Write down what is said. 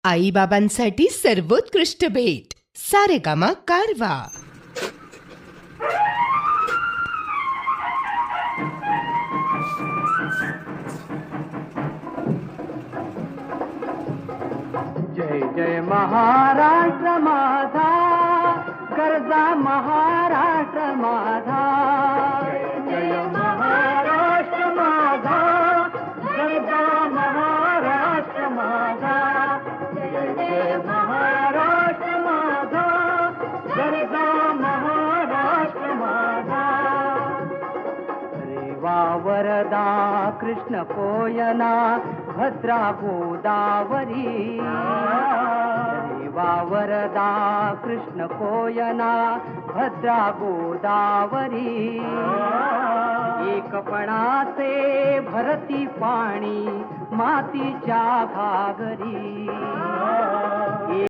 आई बाबांसाठी सर्वोत्कृष्ट भेट सारेगामा कारवा. जय जय महाराष्ट्र माझा, गरजा महाराष्ट्र माझा. जय जय महाराष्ट्र माझा, गरजा महाराष्ट्र माझा. जय जय महाराष्ट्र माझा, गरजा महाराष्ट्र माझा. रेवा वरदा कृष्ण कोयना भद्रा गोदावरी. रेवा वरदा कृष्ण कोयना भद्रा गोदावरी. एकपणाचे भरती पाणी मातीच्या घागरी.